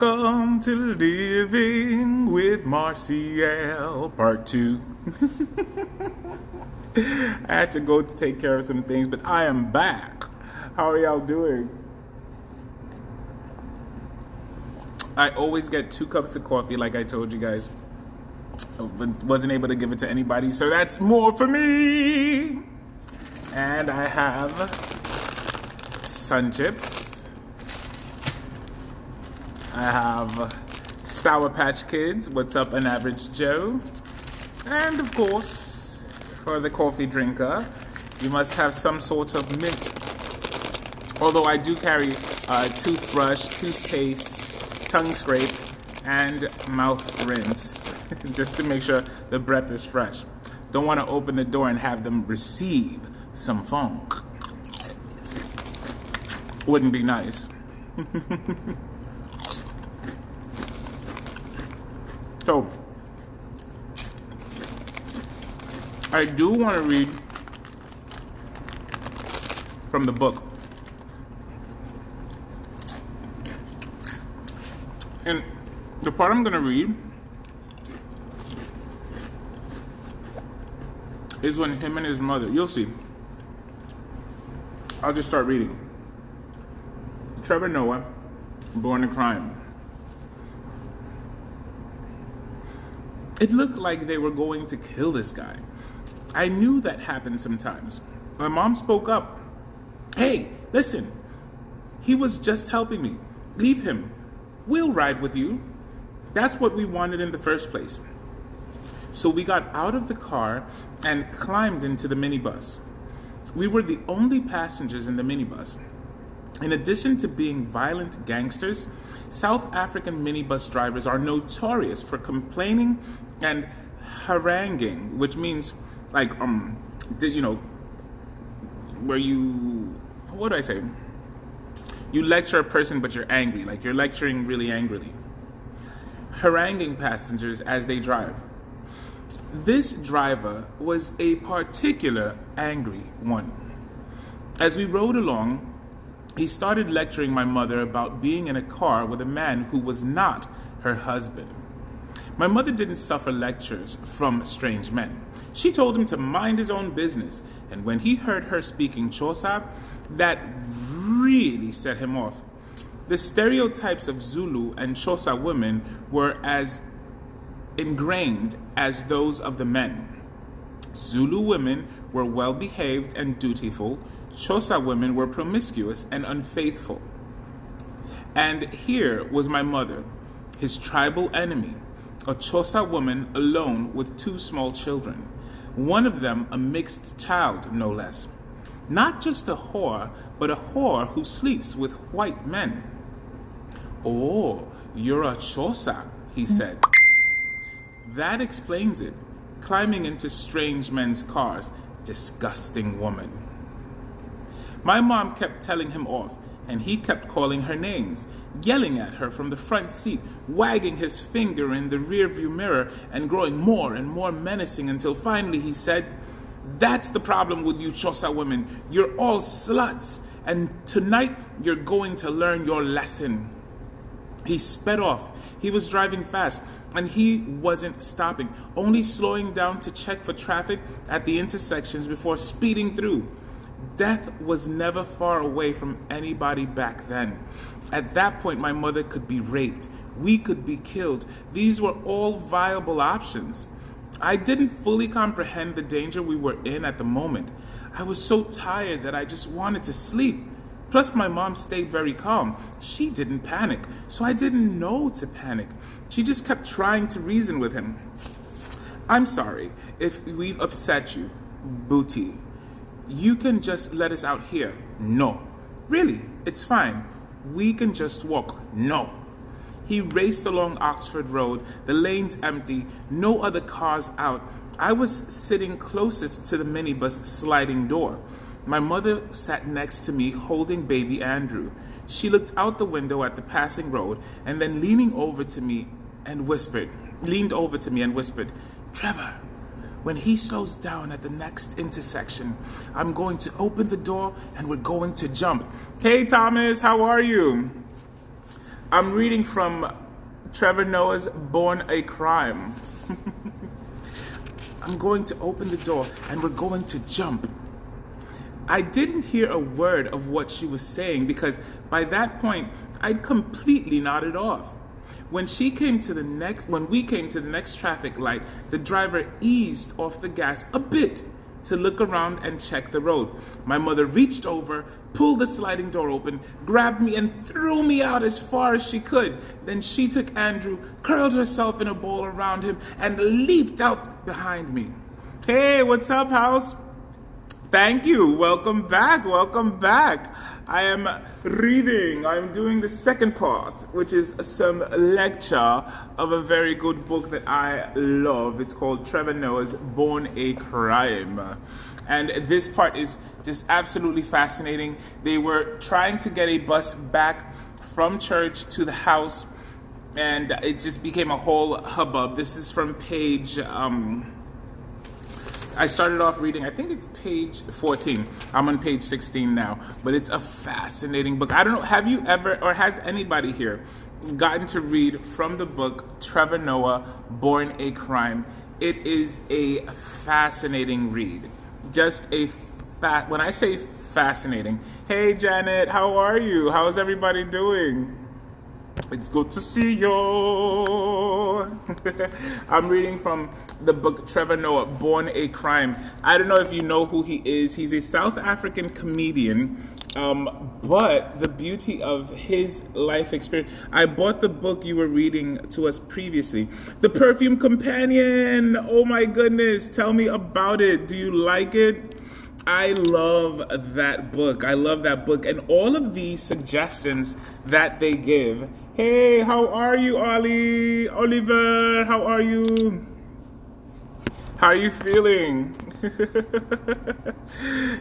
Welcome to Living with Marcial, part 2. I had to go to take care of some things, but I am back. How are y'all doing? I always get 2 cups of coffee, like I told you guys. I wasn't able to give it to anybody, so that's more for me. And I have Sun Chips. I have Sour Patch Kids, What's Up an Average Joe. And of course, for the coffee drinker, you must have some sort of mint. Although I do carry a toothbrush, toothpaste, tongue scrape, and mouth rinse, just to make sure the breath is fresh. Don't want to open the door and have them receive some funk. Wouldn't be nice. So, I do want to read from the book. And the part I'm going to read is when him and his mother, you'll see. I'll just start reading. Trevor Noah, born a crime. It looked like they were going to kill this guy. I knew that happened sometimes. My mom spoke up. Hey, listen, he was just helping me. Leave him. We'll ride with you. That's what we wanted in the first place. So we got out of the car and climbed into the minibus. We were the only passengers in the minibus. In addition to being violent gangsters, South African minibus drivers are notorious for complaining and haranguing, which means like, where you, what do I say? You lecture a person, but you're angry, like you're lecturing really angrily. Haranguing passengers as they drive. This driver was a particular angry one. As we rode along, he started lecturing my mother about being in a car with a man who was not her husband. My mother didn't suffer lectures from strange men. She told him to mind his own business, and when he heard her speaking Xhosa, that really set him off. The stereotypes of Zulu and Xhosa women were as ingrained as those of the men. Zulu women were well-behaved and dutiful. Xhosa women were promiscuous and unfaithful. And here was my mother, his tribal enemy, a Xhosa woman alone with 2 small children, one of them a mixed child, no less. Not just a whore, but a whore who sleeps with white men. Oh, you're a Xhosa, he said. That explains it. Climbing into strange men's cars, disgusting woman. My mom kept telling him off, and he kept calling her names, yelling at her from the front seat, wagging his finger in the rearview mirror, and growing more and more menacing until finally he said, "That's the problem with you Xhosa women. You're all sluts, and tonight you're going to learn your lesson." He sped off. He was driving fast, and he wasn't stopping, only slowing down to check for traffic at the intersections before speeding through. Death was never far away from anybody back then. At that point, my mother could be raped. We could be killed. These were all viable options. I didn't fully comprehend the danger we were in at the moment. I was so tired that I just wanted to sleep. Plus, my mom stayed very calm. She didn't panic, so I didn't know to panic. She just kept trying to reason with him. "I'm sorry if we've upset you, Booty. You can just let us out here." "No." "Really? It's fine. We can just walk." "No." He raced along Oxford Road, the lanes empty, no other cars out. I was sitting closest to the minibus sliding door. My mother sat next to me holding baby Andrew. She looked out the window at the passing road and then leaned over to me and whispered, "Trevor, when he slows down at the next intersection, I'm going to open the door and we're going to jump." "Hey Thomas, how are you?" I'm reading from Trevor Noah's Born a Crime. I'm going to open the door and we're going to jump. I didn't hear a word of what she was saying because by that point, I'd completely nodded off. When we came to the next traffic light, the driver eased off the gas a bit to look around and check the road. My mother reached over, pulled the sliding door open, grabbed me and threw me out as far as she could. Then she took Andrew, curled herself in a ball around him, and leaped out behind me. Hey, what's up, house? Thank you. Welcome back. Welcome back. I am reading. I'm doing the second part, which is some lecture of a very good book that I love. It's called Trevor Noah's Born a Crime. And this part is just absolutely fascinating. They were trying to get a bus back from church to the house, and it just became a whole hubbub. This is from page... I started off reading, I think it's page 14. I'm on page 16 now, but it's a fascinating book. I don't know, have you ever, or has anybody here gotten to read from the book Trevor Noah, Born a Crime? It is a fascinating read. When I say fascinating, hey Janet, how are you? How's everybody doing? It's good to see you. I'm reading from the book Trevor Noah, Born a Crime. I don't know if you know who he is. He's a South African comedian, but the beauty of his life experience... I bought the book you were reading to us previously, The Perfume Companion. Oh my goodness, tell me about it. Do you like it? I love that book. I love that book. And all of these suggestions that they give. Hey, how are you, Ollie? Oliver, how are you? How are you feeling?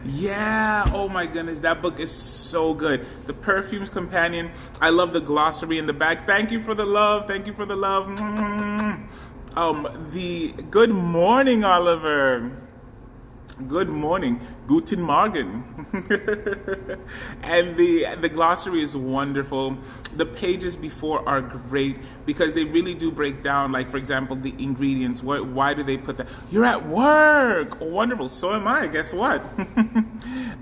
Yeah, oh my goodness, that book is so good. The Perfume's Companion. I love the glossary in the back. Thank you for the love. Thank you for the love. Good morning, Oliver. Good morning, Guten Morgen. And the glossary is wonderful. The pages before are great because they really do break down, like, for example, the ingredients. Why do they put that? You're at work. Wonderful. So am I. Guess what?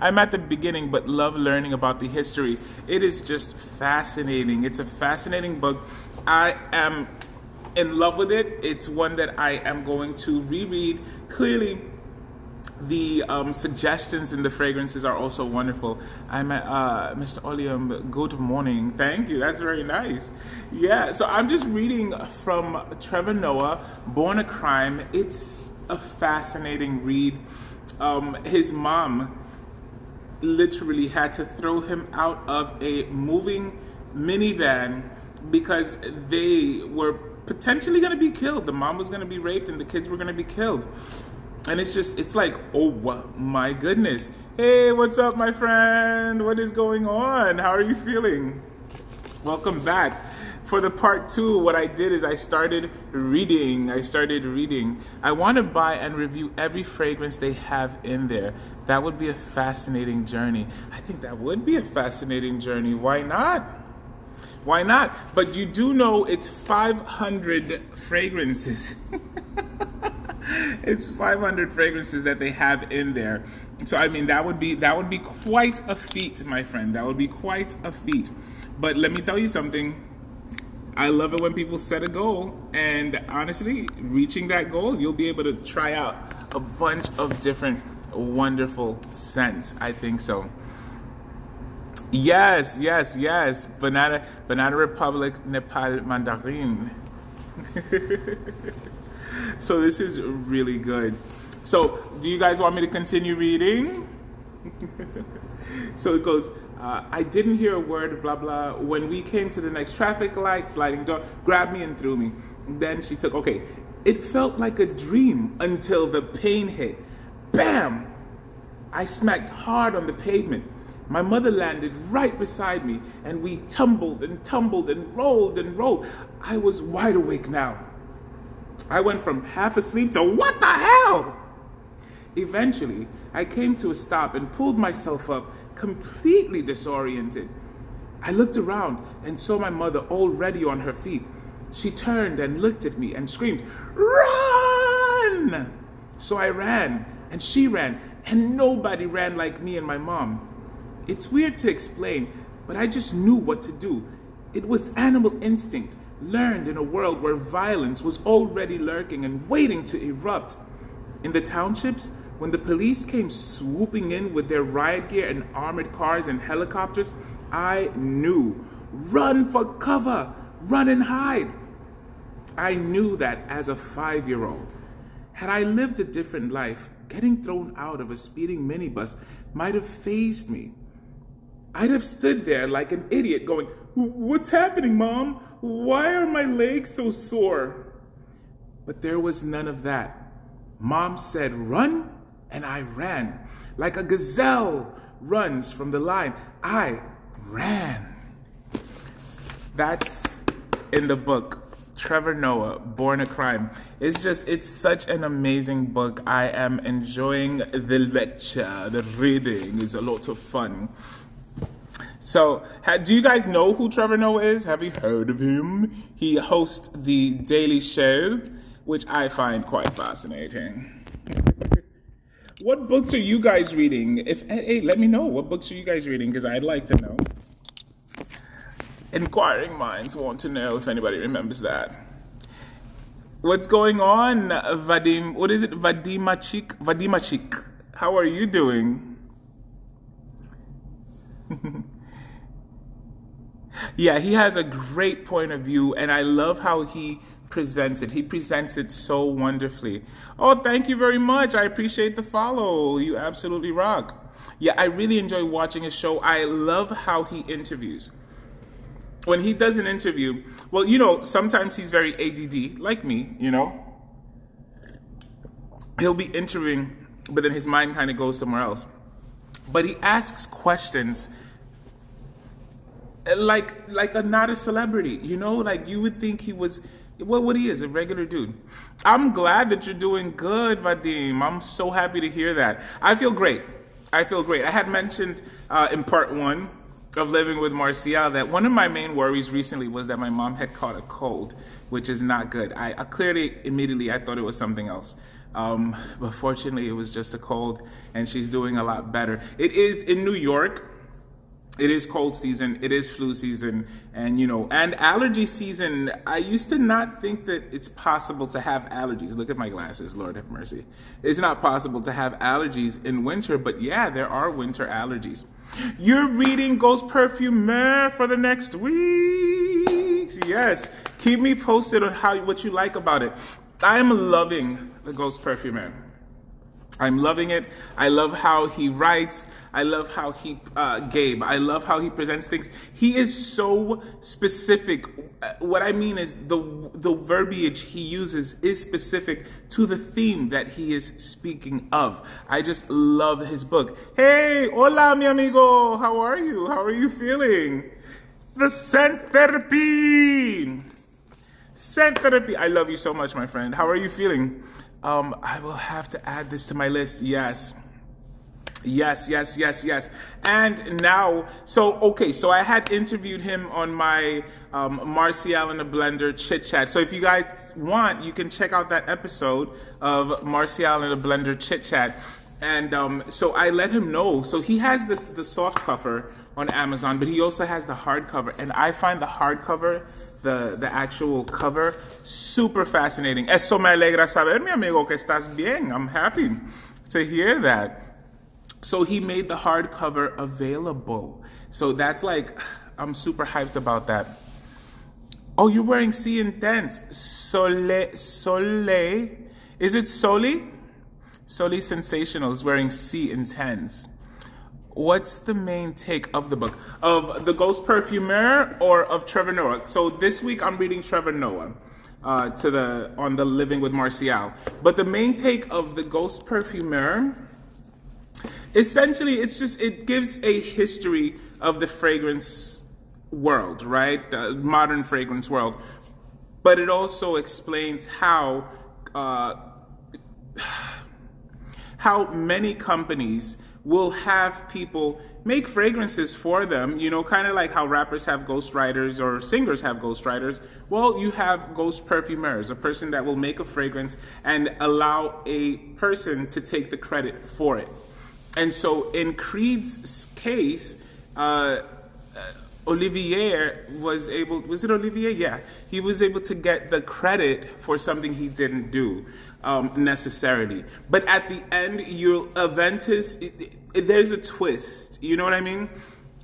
I'm at the beginning, but love learning about the history. It is just fascinating. It's a fascinating book. I am in love with it. It's one that I am going to reread. Clearly, the suggestions in the fragrances are also wonderful. I'm at Mr. Opium. Good morning. Thank you. That's very nice. Yeah, so I'm just reading from Trevor Noah, Born a Crime. It's a fascinating read. His mom literally had to throw him out of a moving minivan because they were potentially going to be killed. The mom was going to be raped and the kids were going to be killed. And it's like, oh my goodness. Hey, what's up, my friend? What is going on? How are you feeling? Welcome back. For the part 2, what I did is I started reading. I want to buy and review every fragrance they have in there. That would be a fascinating journey. I think that would be a fascinating journey. Why not? Why not? But you do know it's 500 fragrances. It's 500 fragrances that they have in there. So I mean, that would be quite a feat, my friend. That would be quite a feat. But let me tell you something. I love it when people set a goal, and honestly, reaching that goal, you'll be able to try out a bunch of different wonderful scents. I think so. Yes. Banana Republic, Nepal Mandarin. So this is really good. So do you guys want me to continue reading? So it goes, I didn't hear a word, blah, blah. When we came to the next traffic light, sliding door, grabbed me and threw me. Then she took, okay. It felt like a dream until the pain hit. Bam! I smacked hard on the pavement. My mother landed right beside me, and we tumbled and tumbled and rolled and rolled. I was wide awake now. I went from half asleep to what the hell? Eventually, I came to a stop and pulled myself up, completely disoriented. I looked around and saw my mother already on her feet. She turned and looked at me and screamed, "Run!" So I ran, and she ran, and nobody ran like me and my mom. It's weird to explain, but I just knew what to do. It was animal instinct, learned in a world where violence was already lurking and waiting to erupt. In the townships, when the police came swooping in with their riot gear and armored cars and helicopters, I knew. Run for cover! Run and hide! I knew that as a 5-year-old. Had I lived a different life, getting thrown out of a speeding minibus might have fazed me. I'd have stood there like an idiot going, "What's happening, Mom? Why are my legs so sore?" But there was none of that. Mom said, "Run," and I ran. Like a gazelle runs from the line, I ran. That's in the book, Trevor Noah, Born a Crime. It's such an amazing book. I am enjoying the lecture. The reading is a lot of fun. So, do you guys know who Trevor Noah is? Have you heard of him? He hosts The Daily Show, which I find quite fascinating. What books are you guys reading? Hey, let me know. What books are you guys reading? Because I'd like to know. Inquiring minds want to know if anybody remembers that. What's going on, Vadim? What is it? Vadimachik? Vadimachik. How are you doing? Yeah, he has a great point of view, and I love how he presents it. He presents it so wonderfully. Oh, thank you very much. I appreciate the follow. You absolutely rock. Yeah, I really enjoy watching his show. I love how he interviews. When he does an interview, well, sometimes he's very ADD, like me, He'll be interviewing, but then his mind kind of goes somewhere else. But he asks questions like not a celebrity, like you would think he was, what he is, a regular dude. I'm glad that you're doing good, Vadim. I'm so happy to hear that. I feel great. I had mentioned in part 1 of Living with Marcial that one of my main worries recently was that my mom had caught a cold, which is not good. I clearly, immediately, I thought it was something else. But fortunately, it was just a cold, and she's doing a lot better. It is in New York. It is cold season, it is flu season, and and allergy season. I used to not think that it's possible to have allergies. Look at my glasses, Lord have mercy. It's not possible to have allergies in winter, but yeah, there are winter allergies. You're reading Ghost Perfumer for the next weeks. Yes, keep me posted on what you like about it. I'm loving the Ghost Perfumer. I'm loving it. I love how he writes. I love how Gabe. I love how he presents things. He is so specific. What I mean is the verbiage he uses is specific to the theme that he is speaking of. I just love his book. Hey, hola, mi amigo. How are you? How are you feeling? The scent therapy. Scent therapy. I love you so much, my friend. How are you feeling? I will have to add this to my list. Yes. And now, so I had interviewed him on my Marcial in a Blender chit chat. So if you guys want, you can check out that episode of Marcial in a Blender chit chat. And so I let him know. So he has the soft cover on Amazon, but he also has the hardcover. And I find the hardcover, the actual cover, super fascinating. Eso me alegra saber, mi amigo, que estás bien. I'm happy to hear that. So he made the hardcover available. So that's I'm super hyped about that. Oh, you're wearing C Intense. Sole. Is it Soli? Soli Sensational is wearing C Intense. What's the main take of the book? Of the Ghost Perfumer or of Trevor Noah? So this week I'm reading Trevor Noah on the Living with Marcial. But the main take of the Ghost Perfumer, essentially it gives a history of the fragrance world, right? The modern fragrance world. But it also explains how many companies will have people make fragrances for them, kind of like how rappers have ghostwriters or singers have ghostwriters. Well, you have ghost perfumers, a person that will make a fragrance and allow a person to take the credit for it. And so in Creed's case, Olivier was it Olivier? Yeah. He was able to get the credit for something he didn't do necessarily. But at the end, Aventus, there's a twist. You know what I mean?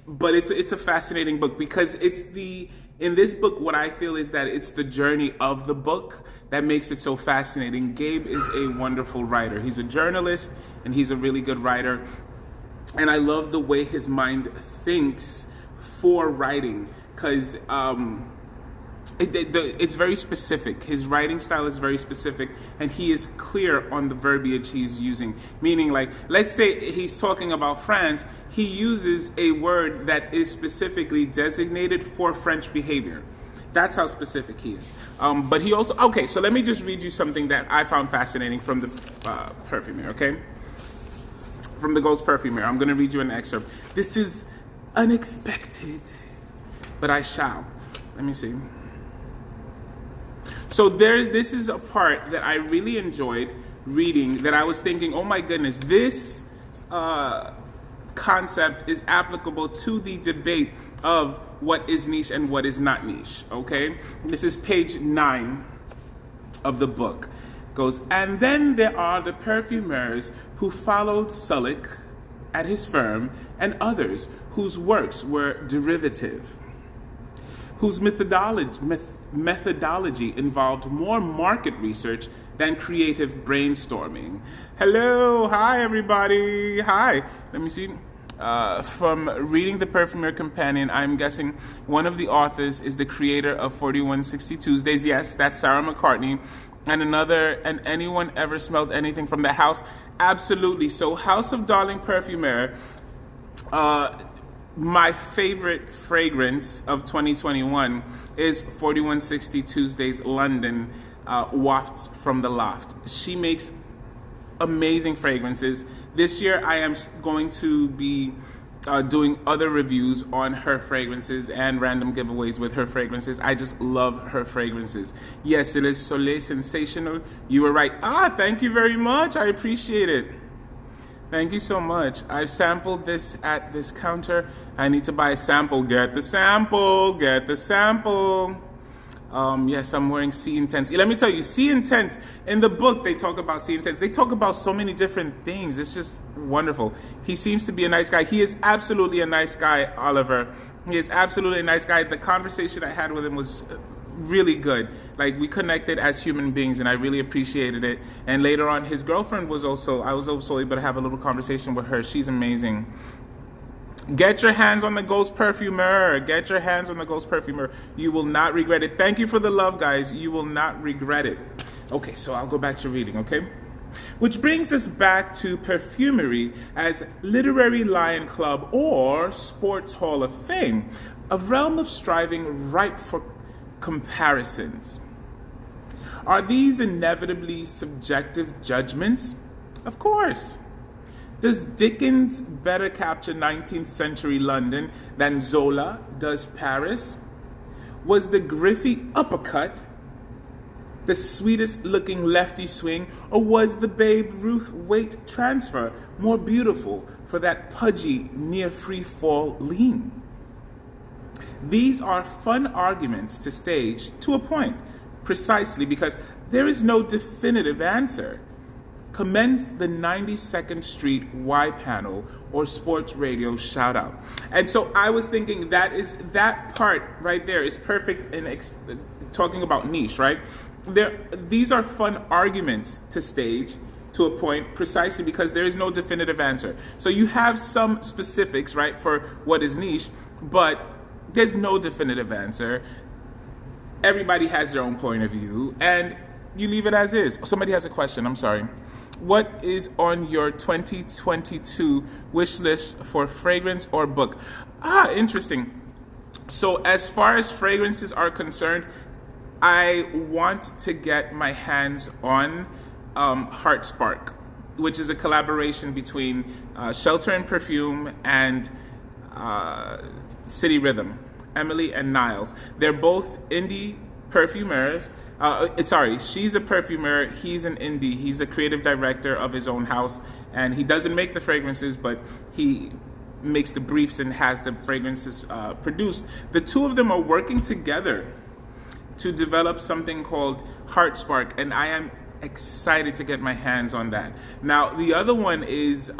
But it's a fascinating book because in this book, what I feel is that it's the journey of the book that makes it so fascinating. Gabe is a wonderful writer. He's a journalist and he's a really good writer. And I love the way his mind thinks for writing because it's very specific. His writing style is very specific and he is clear on the verbiage he's using. Meaning, like, let's say he's talking about France, he uses a word that is specifically designated for French behavior. That's how specific he is. But he also, okay, so let me just read you something that I found fascinating from the Perfumer, okay? From the Ghost Perfumer. I'm going to read you an excerpt. This is unexpected, but I shall. Let me see. So this is a part that I really enjoyed reading that I was thinking, oh my goodness, this concept is applicable to the debate of what is niche and what is not niche, okay? This is page 9 of the book. It goes, and then there are the perfumers who followed Sullick at his firm and others whose works were derivative, whose methodology involved more market research than creative brainstorming. Hello, hi everybody, hi. Let me see. From reading the Perfumer Companion, I'm guessing one of the authors is the creator of 4160 Tuesdays. Yes, that's Sarah McCartney. And anyone ever smelled anything from that house? Absolutely. So House of Darling Perfumer, my favorite fragrance of 2021 is 4160 Tuesdays London Wafts from the Loft. She makes amazing fragrances. This year I am going to be doing other reviews on her fragrances and random giveaways with her fragrances. I just love her fragrances. Yes, it is Soleil Sensational. You were right. Thank you very much. I appreciate it. Thank you so much. I've sampled this at this counter. I need to buy a sample. Get the sample. Get the sample. Yes, I'm wearing C Intense. Let me tell you, C Intense, in the book, they talk about C Intense. They talk about so many different things. It's just wonderful. He seems to be a nice guy. He is absolutely a nice guy, Oliver. He is absolutely a nice guy. The conversation I had with him was really good. Like, we connected as human beings, and I really appreciated it. And later on, his girlfriend I was also able to have a little conversation with her. She's amazing. Get your hands on the Ghost Perfumer. Get your hands on the Ghost Perfumer. You will not regret it. Thank you for the love, guys. You will not regret it. Okay, so I'll go back to reading, okay? Which brings us back to perfumery as literary lion club or sports hall of fame, a realm of striving ripe for comparisons. Are these inevitably subjective judgments? Of course. Does Dickens better capture 19th century London than Zola does Paris? Was the Griffey uppercut the sweetest looking lefty swing, or was the Babe Ruth weight transfer more beautiful for that pudgy near free fall lean? These are fun arguments to stage to a point, precisely because there is no definitive answer. Commence the 92nd Street Y panel or sports radio shout out. And so I was thinking that part right there is perfect in talking about niche, right? These are fun arguments to stage to a point, precisely because there is no definitive answer. So you have some specifics, right, for what is niche, but there's no definitive answer. Everybody has their own point of view, and you leave it as is. Somebody has a question, I'm sorry. What is on your 2022 wish list for fragrance or book? Interesting. So as far as fragrances are concerned, I want to get my hands on Heart Spark. which is a collaboration between Shelter and Perfume and City Rhythm, Emily and Niles. They're both indie perfumers. She's a perfumer, he's an indie. He's a creative director of his own house, and he doesn't make the fragrances, but he makes the briefs and has the fragrances produced. The two of them are working together to develop something called Heart Spark, and I am excited to get my hands on that. Now, the other one is,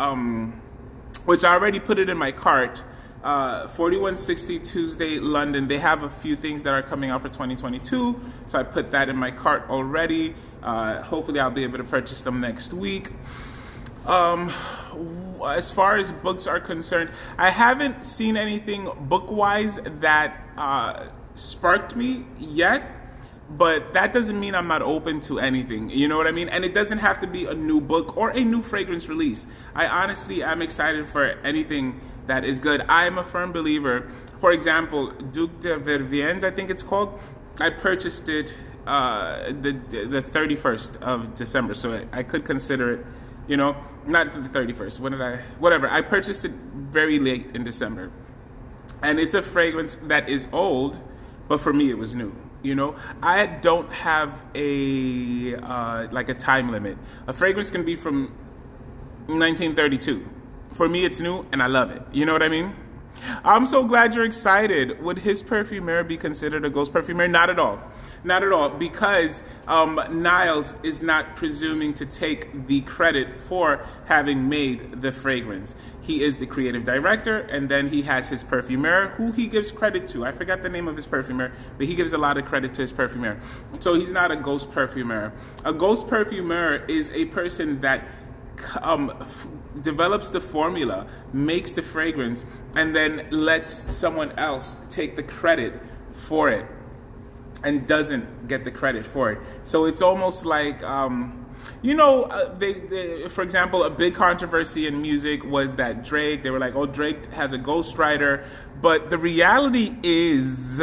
which I already put it in my cart, 4160 Tuesday, London. They have a few things that are coming out for 2022, so I put that in my cart already. Hopefully I'll be able to purchase them next week. As far as books are concerned, I haven't seen anything book-wise that sparked me yet, but that doesn't mean I'm not open to anything, you know what I mean? And it doesn't have to be a new book or a new fragrance release. I honestly am excited for anything that is good. I am a firm believer. For example, Duc de Verviers, I think it's called. I purchased it the 31st of December, so I could consider it, you know, not the 31st. Whatever. I purchased it very late in December. And it's a fragrance that is old, but for me it was new. You know, I don't have a time limit. A fragrance can be from 1932. For me, it's new, and I love it. You know what I mean? I'm so glad you're excited. Would his perfumer be considered a ghost perfumer? Not at all. Not at all, because Niles is not presuming to take the credit for having made the fragrance. He is the creative director, and then he has his perfumer, who he gives credit to. I forgot the name of his perfumer, but he gives a lot of credit to his perfumer. So he's not a ghost perfumer. A ghost perfumer is a person that develops the formula, makes the fragrance, and then lets someone else take the credit for it and doesn't get the credit for it. So it's almost like, for example, a big controversy in music was that they were like, oh, Drake has a ghostwriter. But the reality is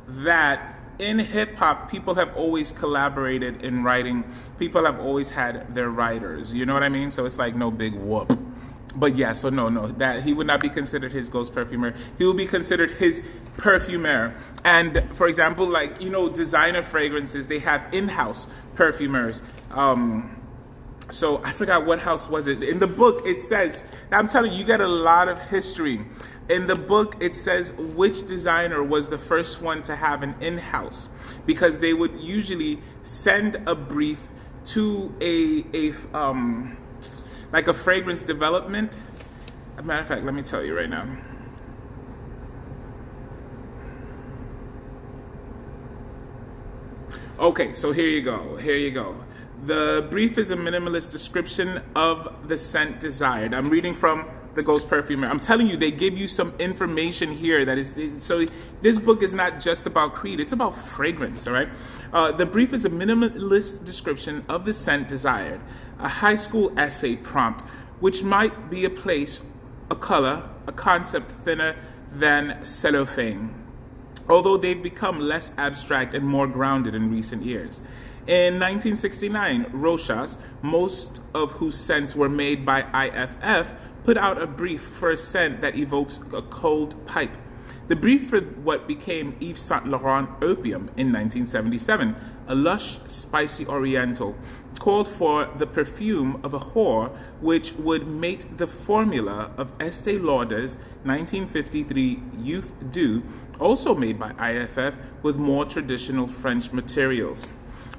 that in hip-hop, people have always collaborated in writing. People have always had their writers. You know what I mean? So it's like no big whoop. But yeah, so no, that he would not be considered his ghost perfumer. He will be considered his perfumer. And for example, like, you know, designer fragrances, they have in-house perfumers. So I forgot what house was it. In the book, it says, I'm telling you, you get a lot of history. In the book, it says which designer was the first one to have an in-house, because they would usually send a brief to a fragrance development. As a matter of fact, let me tell you right now. Okay, so here you go. The brief is a minimalist description of the scent desired. I'm reading from the Ghost Perfumer. I'm telling you, they give you some information here that is, so this book is not just about creed, it's about fragrance, all right? The brief is a minimalist description of the scent desired, a high school essay prompt, which might be a place, a color, a concept thinner than cellophane, although they've become less abstract and more grounded in recent years. In 1969, Rochas, most of whose scents were made by IFF, put out a brief for a scent that evokes a cold pipe. The brief for what became Yves Saint Laurent Opium in 1977, a lush, spicy oriental, called for the perfume of a whore, which would mate the formula of Estée Lauder's 1953 Youth Dew, also made by IFF with more traditional French materials.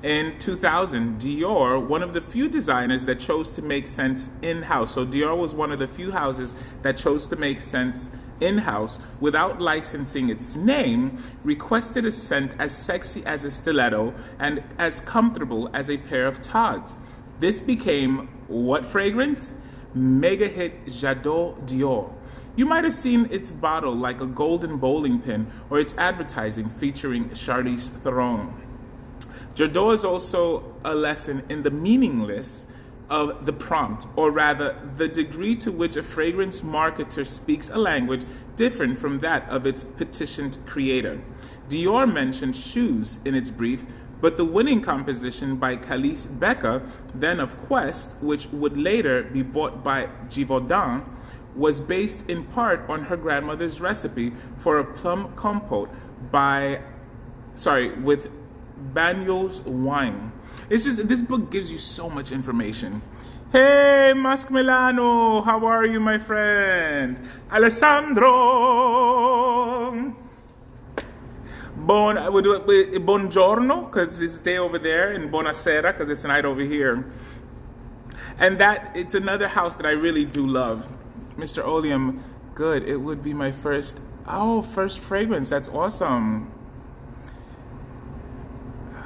In 2000, Dior, one of the few designers that chose to make scents in-house. So Dior was one of the few houses that chose to make scents in-house without licensing its name, requested a scent as sexy as a stiletto and as comfortable as a pair of Tods. This became what fragrance? Mega hit J'adore Dior. You might have seen its bottle like a golden bowling pin, or its advertising featuring Charlize Theron. J'adore is also a lesson in the meaningless of the prompt, or rather, the degree to which a fragrance marketer speaks a language different from that of its petitioned creator. Dior mentioned shoes in its brief, But the winning composition by Calice Becker, then of Quest, which would later be bought by Givaudan, was based in part on her grandmother's recipe for a plum compote with Banyuls wine. It's just, this book gives you so much information. Hey, Mask Milano, how are you, my friend? Alessandro! We do it with buongiorno, because it's day over there, and buonasera, because it's night over here. And it's another house that I really do love. Mr. Oleum, good. It would be my first fragrance. That's awesome.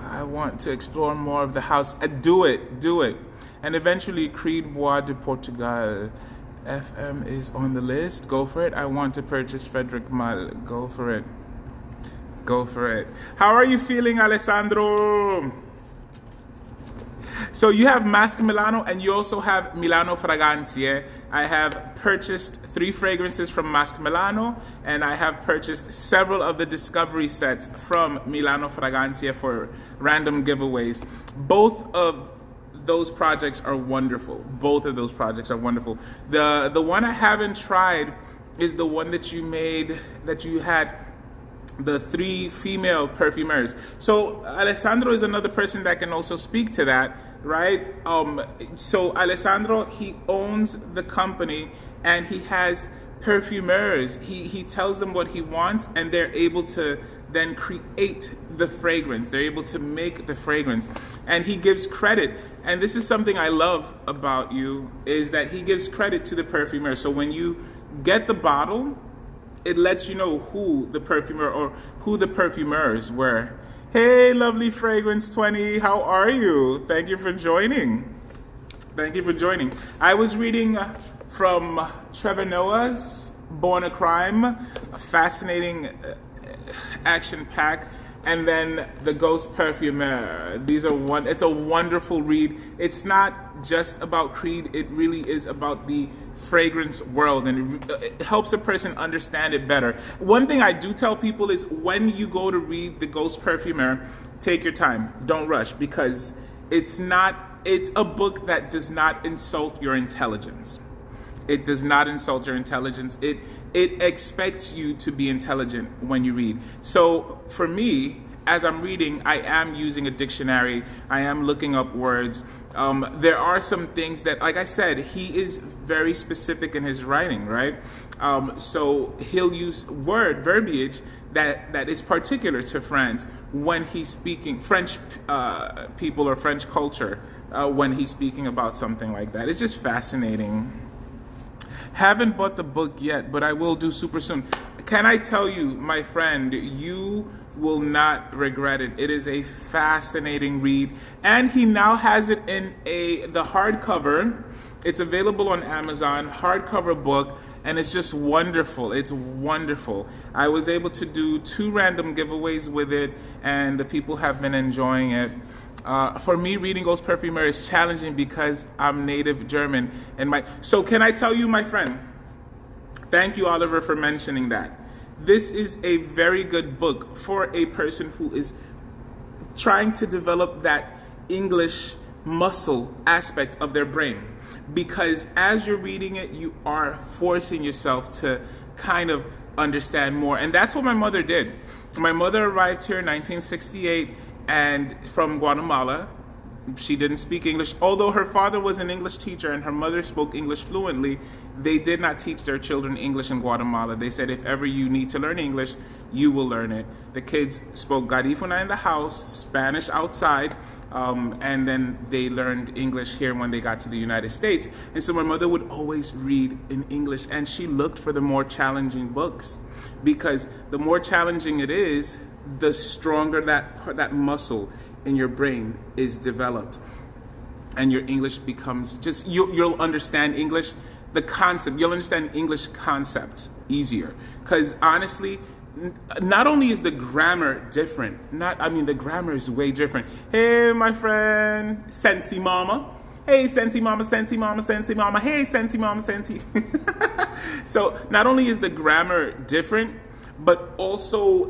I want to explore more of the house. Do it. And eventually, Creed Bois de Portugal. FM is on the list. Go for it. I want to purchase Frederic Mal. Go for it. How are you feeling, Alessandro? So you have Mask Milano, and you also have Milano Fragranze. I have purchased 3 fragrances from Mask Milano, and I have purchased several of the discovery sets from Milano Fragranze for random giveaways. Both of those projects are wonderful. The one I haven't tried is the one that you had the 3 female perfumers. So Alessandro is another person that can also speak to that, right? So Alessandro, he owns the company and he has perfumers. He tells them what he wants and they're able to then create the fragrance. They're able to make the fragrance. And he gives credit. And this is something I love about you, is that he gives credit to the perfumer. So when you get the bottle, it lets you know who the perfumer or who the perfumers were. Hey, lovely Fragrance 20, how are you? Thank you for joining. I was reading from Trevor Noah's Born a Crime, a fascinating action pack, and then the Ghost Perfumer. It's a wonderful read. It's not just about Creed, it really is about the fragrance world, and it helps a person understand it better. One thing I do tell people is when you go to read the Ghost Perfumer, take your time, don't rush, because it's a book that does not insult your intelligence. It does not insult your intelligence. It expects you to be intelligent when you read. So for me, as I'm reading, I am using a dictionary. I am looking up words. There are some things that, like I said, he is very specific in his writing, right? So he'll use verbiage that is particular to France when he's speaking French people or French culture when he's speaking about something like that. It's just fascinating. Haven't bought the book yet, but I will do super soon. Can I tell you, my friend, you will not regret it. It is a fascinating read. And he now has it in the hardcover. It's available on Amazon, hardcover book, and it's just wonderful. It's wonderful. I was able to do 2 random giveaways with it, and the people have been enjoying it. For me, reading Ghost Perfumer is challenging because I'm native German. So can I tell you, my friend, thank you, Oliver, for mentioning that. This is a very good book for a person who is trying to develop that English muscle aspect of their brain. Because as you're reading it, you are forcing yourself to kind of understand more. And that's what my mother did. My mother arrived here in 1968 and from Guatemala. She didn't speak English. Although her father was an English teacher and her mother spoke English fluently, they did not teach their children English in Guatemala. They said, if ever you need to learn English, you will learn it. The kids spoke Garifuna in the house, Spanish outside, and then they learned English here when they got to the United States. And so my mother would always read in English, and she looked for the more challenging books, because the more challenging it is, the stronger that muscle in your brain is developed, and your English becomes just, you'll understand English, the concept, you'll understand English concepts easier. Because honestly, not only is the grammar different, the grammar is way different. Hey, my friend, Sensi Mama. Hey, Sensi Mama, Sensi Mama, Sensi Mama. Hey, Sensi Mama, Sensi. So not only is the grammar different, but also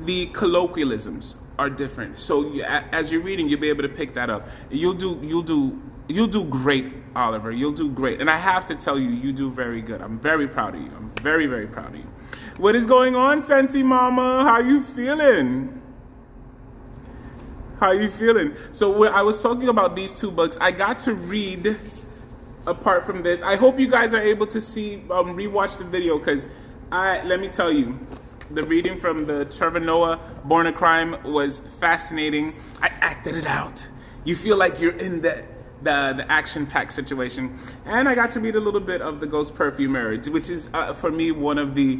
the colloquialisms are different. So as you're reading, you'll be able to pick that up. You'll do great, Oliver. You'll do great. And I have to tell you, you do very good. I'm very proud of you. I'm very, very proud of you. What is going on, Sensi Mama? How you feeling? How you feeling? So I was talking about these two books. I got to read, apart from this. I hope you guys are able to see, rewatch the video, because let me tell you, the reading from the Trevor Noah Born a Crime was fascinating. I acted it out. You feel like you're in the action-packed situation. And I got to read a little bit of the Ghost Perfumer, which is, for me, one of the,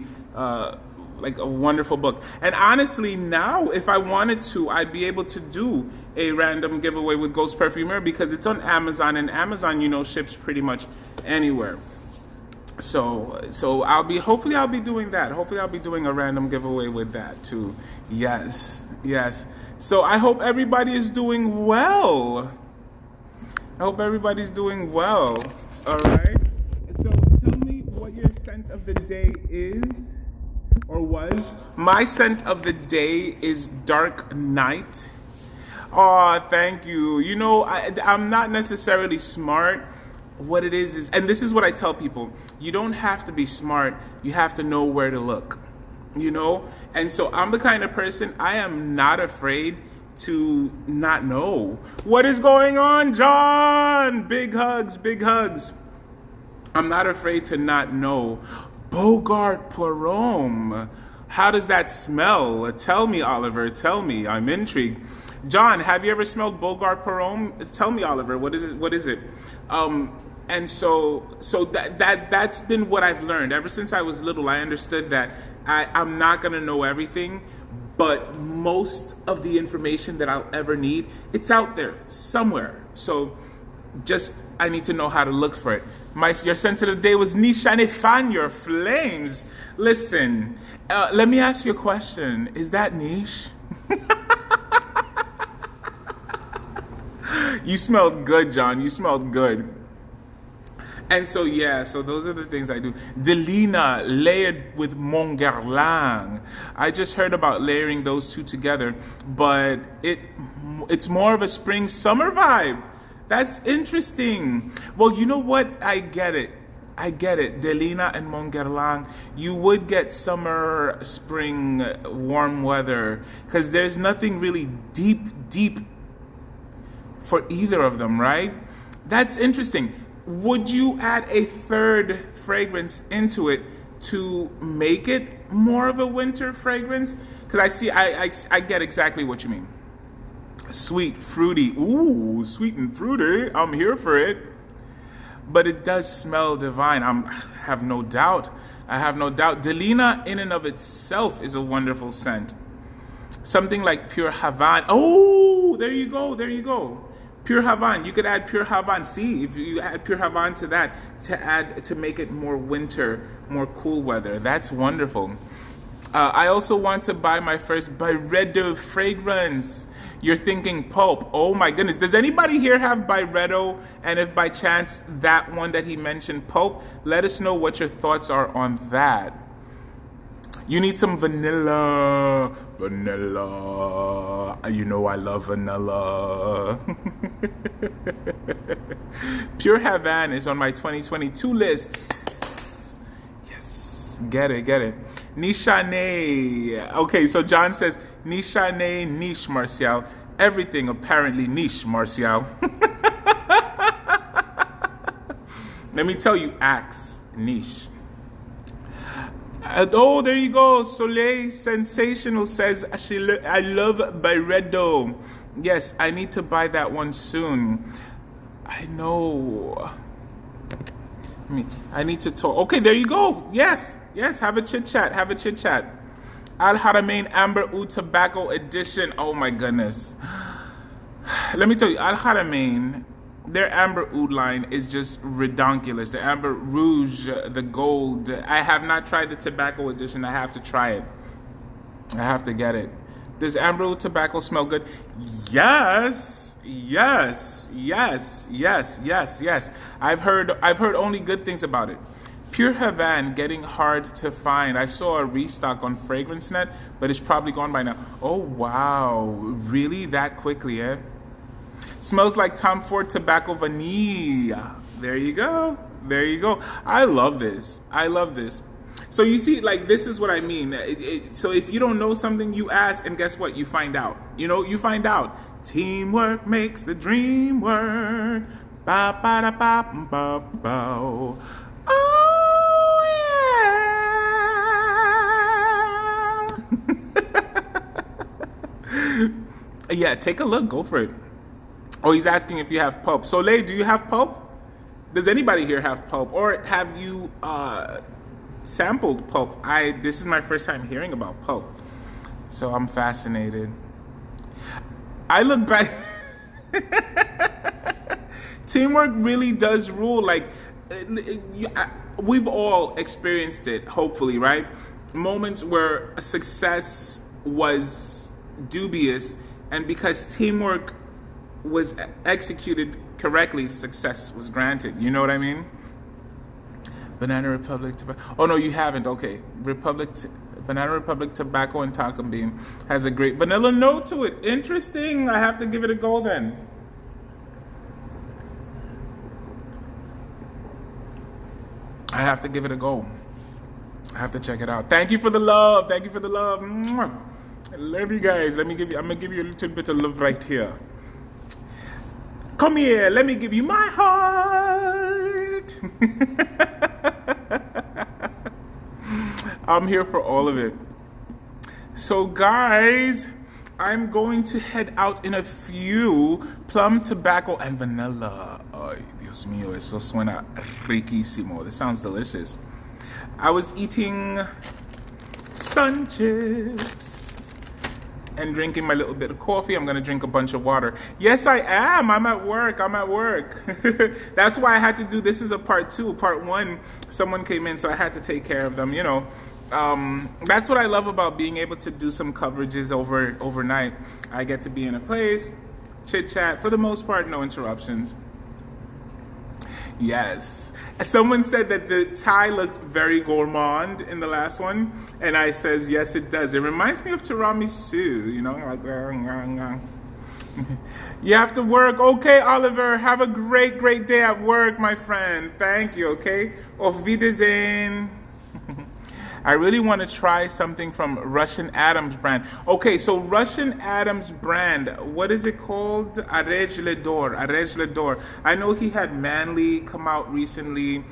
like a wonderful book. And honestly, now, if I wanted to, I'd be able to do a random giveaway with Ghost Perfumer because it's on Amazon, and Amazon, you know, ships pretty much anywhere. So hopefully I'll be doing that. Hopefully I'll be doing a random giveaway with that too. Yes. So I hope everybody is doing well. I hope everybody's doing well. All right. So tell me what your scent of the day is or was. My scent of the day is Dark Night. Oh, thank you. You know, I'm not necessarily smart. What it is, and this is what I tell people, you don't have to be smart, you have to know where to look, you know? And so I'm the kind of person, I am not afraid to not know. What is going on, John? Big hugs, big hugs. I'm not afraid to not know. Bogart Poirot, how does that smell? Tell me, Oliver, tell me, I'm intrigued. John, have you ever smelled Bogart Poirot? Tell me, Oliver, what is it? And so that's been what I've learned. Ever since I was little, I understood that I'm not going to know everything, but most of the information that I'll ever need, it's out there somewhere. So just, I need to know how to look for it. Your scent of the day was Nishane Fan Your Flames. Listen, let me ask you a question. Is that niche? You smelled good, John. You smelled good. And so, yeah, so those are the things I do. Delina, layered with Montguerlang. I just heard about layering those two together, but it's more of a spring-summer vibe. That's interesting. Well, you know what? I get it. Delina and Montguerlang, you would get summer, spring, warm weather, because there's nothing really deep for either of them, right? That's interesting. Would you add a third fragrance into it to make it more of a winter fragrance? Because I get exactly what you mean. Sweet, fruity. Ooh, sweet and fruity. I'm here for it. But it does smell divine. I have no doubt. Delina in and of itself is a wonderful scent. Something like Pure Havana. Oh, there you go. Pure Havana. You could add Pure Havana. See, if you add Pure Havana to that, to make it more winter, more cool weather. That's wonderful. I also want to buy my first Byredo fragrance. You're thinking pulp. Oh my goodness. Does anybody here have Byredo? And if by chance that one that he mentioned, pulp, let us know what your thoughts are on that. You need some vanilla. You know I love vanilla. Pure Havana is on my 2022 list. Yes. Get it. Nishane. Okay, so John says, Nishane niche, Marcial. Everything apparently niche, Marcial. Let me tell you, Axe niche. Oh, there you go. Soleil Sensational says, I love Byredo. Yes, I need to buy that one soon. I know. I need to talk. Okay, there you go. Yes. Have a chit chat. Al Haramain Amber Oud Tobacco Edition. Oh my goodness. Let me tell you, Al Haramain, their Amber Oud line is just redonkulous. The Amber Rouge, the gold. I have not tried the tobacco edition. I have to try it. I have to get it. Does Amber Oud tobacco smell good? Yes. I've heard only good things about it. Pure Havan getting hard to find. I saw a restock on FragranceNet, but it's probably gone by now. Oh wow, really that quickly, eh? Smells like Tom Ford tobacco vanilla. There you go. There you go. I love this. I love this. So you see, like, this is what I mean. So if you don't know something, you ask, and guess what? You find out. You know, you find out. Teamwork makes the dream work. Ba ba da ba ba ba. Oh yeah. Yeah, take a look. Go for it. Oh, he's asking if you have pulp. Soleil, do you have pulp? Does anybody here have pulp? Or have you sampled pulp? This is my first time hearing about pulp. So I'm fascinated. I look back. Teamwork really does rule. Like, we've all experienced it, hopefully, right? Moments where success was dubious, and because teamwork was executed correctly, success was granted. You know what I mean? Banana Republic tobacco. Oh no, you haven't. Okay, Banana Republic tobacco and Tonka bean has a great vanilla note to it. Interesting. I have to give it a go then. I have to give it a go. I have to check it out. Thank you for the love. Thank you for the love. Mwah. I love you guys. I'm gonna give you a little bit of love right here. Come here, let me give you my heart. I'm here for all of it. So guys, I'm going to head out in a few. Plum, tobacco, and vanilla. Ay, Dios mío, eso suena riquísimo. This sounds delicious. I was eating sun chips and drinking my little bit of coffee. I'm gonna drink a bunch of water. Yes, I am. I'm at work. That's why I had to do this as a part 2. Part 1, someone came in, so I had to take care of them, you know. That's what I love about being able to do some coverages overnight. I get to be in a place, chit chat, for the most part, no interruptions. Yes. Someone said that the Thai looked very gourmand in the last one, and I says, yes, it does. It reminds me of tiramisu, you know, like, you have to work. Okay, Oliver, have a great, great day at work, my friend. Thank you, okay? Auf Wiedersehen. I really want to try something from Russian Adams brand. Okay, so Russian Adams brand, what is it called? Arège le d'Or. I know he had Manly come out recently.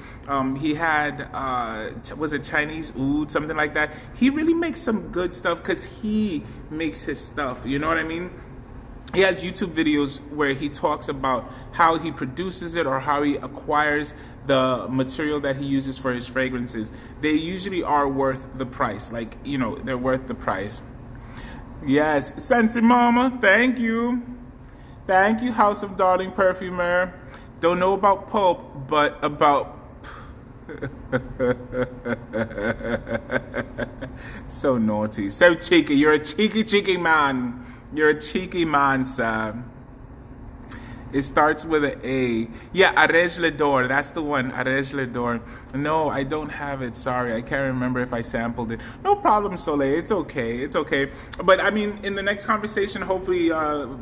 He had, was it Chinese Oud, something like that. He really makes some good stuff because he makes his stuff. You know what I mean? He has YouTube videos where he talks about how he produces it or how he acquires the material that he uses for his fragrances. They usually are worth the price. Like, you know, they're worth the price. Yes, Sensi Mama, thank you. Thank you, House of Darling Perfumer. Don't know about pulp, but about... So naughty, so cheeky. You're a cheeky man. You're a cheeky man, sir. It starts with an A. Yeah, Arège le d'Or. That's the one, Arège le d'Or. No, I don't have it. Sorry, I can't remember if I sampled it. No problem, Soleil. It's okay. It's okay. But, I mean, in the next conversation, hopefully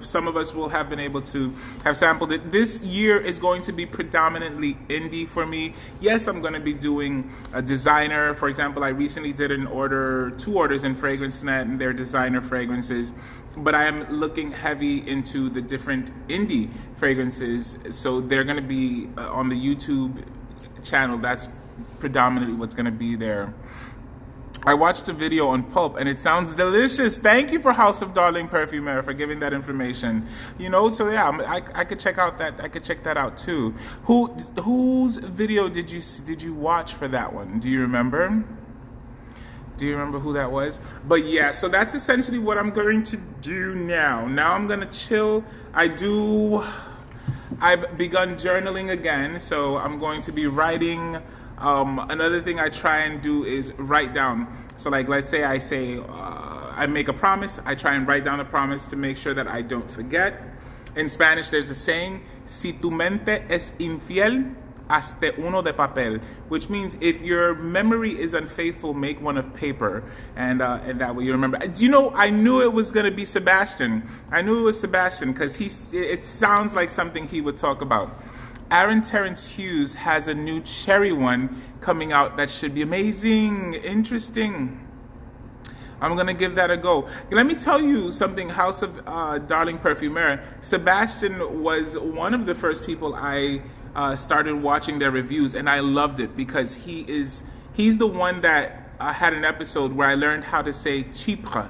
some of us will have been able to have sampled it. This year is going to be predominantly indie for me. Yes, I'm going to be doing a designer. For example, I recently did 2 orders in FragranceNet, and they're designer fragrances. But I am looking heavy into the different indie fragrances, so they're going to be on the YouTube channel. That's predominantly what's going to be there. I watched a video on pulp, and it sounds delicious. Thank you for House of Darling Perfumer for giving that information. You know, so yeah, I could check out that. I could check that out too. Whose video did you watch for that one? Do you remember? Do you remember who that was? But yeah, so that's essentially what I'm going to do now. Now I'm going to chill. I've begun journaling again, so I'm going to be writing. Another thing I try and do is write down. So like, let's say I make a promise. I try and write down a promise to make sure that I don't forget. In Spanish, there's a saying, si tu mente es infiel, Hazte uno de papel, which means if your memory is unfaithful, make one of paper, and that way you remember. Do you know, I knew it was going to be Sebastian. I knew it was Sebastian because it sounds like something he would talk about. Aaron Terrence Hughes has a new cherry one coming out that should be amazing, interesting. I'm going to give that a go. Let me tell you something, House of Darling Perfumer. Sebastian was one of the first people I started watching their reviews, and I loved it because he's the one that had an episode where I learned how to say chypre,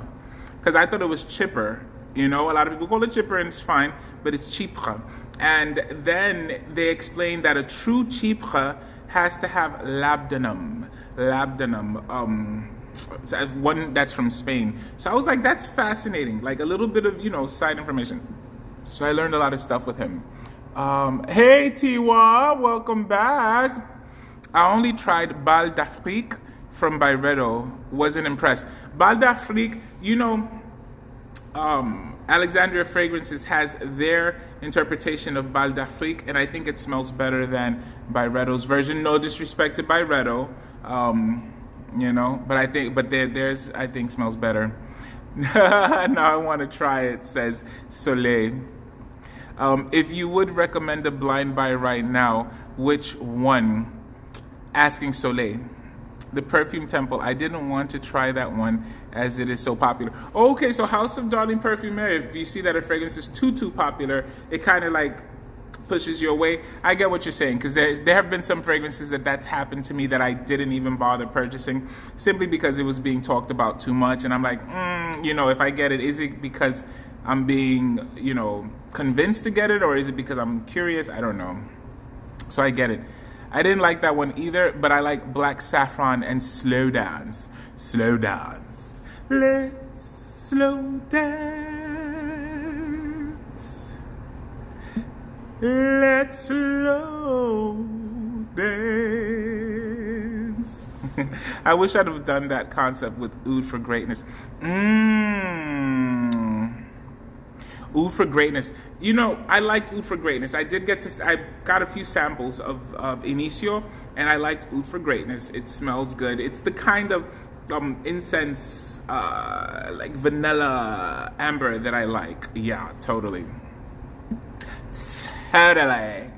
because I thought it was chipper. You know, a lot of people call it chipper and it's fine, but it's chypre. And then they explained that a true chypre has to have labdanum. One that's from Spain. So I was like, that's fascinating. Like a little bit of, side information. So I learned a lot of stuff with him. Hey Tiwa, welcome back. I only tried Bal d'Afrique from Byredo. Wasn't impressed. Bal d'Afrique, Alexandria Fragrances has their interpretation of Bal d'Afrique, and I think it smells better than Byredo's version. No disrespect to Byredo, but theirs I think smells better. Now I want to try it, says Soleil. If you would recommend a blind buy right now, which one? Asking Soleil. The Perfume Temple. I didn't want to try that one as it is so popular. Okay, so House of Darling Perfumer, if you see that a fragrance is too popular, it kind of like pushes you away. I get what you're saying, because there have been some fragrances that's happened to me that I didn't even bother purchasing simply because it was being talked about too much. And I'm like, if I get it, is it because I'm being, convinced to get it, or is it because I'm curious? I don't know. So I get it. I didn't like that one either, but I like Black Saffron and Slow Dance. Slow Dance. Let's slow dance. Let's slow dance. I wish I'd have done that concept with Oud for Greatness. Oud for Greatness. I liked Oud for Greatness. I got a few samples of Inicio, and I liked Oud for Greatness. It smells good. It's the kind of incense, like vanilla amber that I like. Yeah, totally. Totally.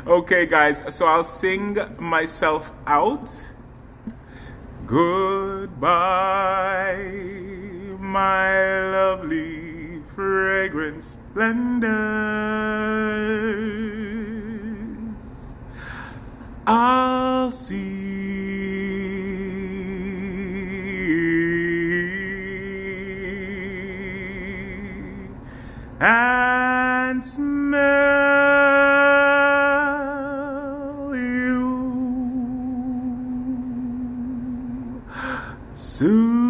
Okay, guys, so I'll sing myself out. Goodbye, my lovely fragrance splendors. I'll see and smell you soon.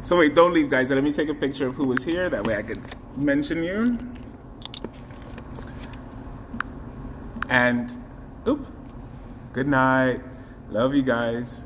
So wait, don't leave, guys. Let me take a picture of who was here. That way I could mention you. And, good night. Love you guys.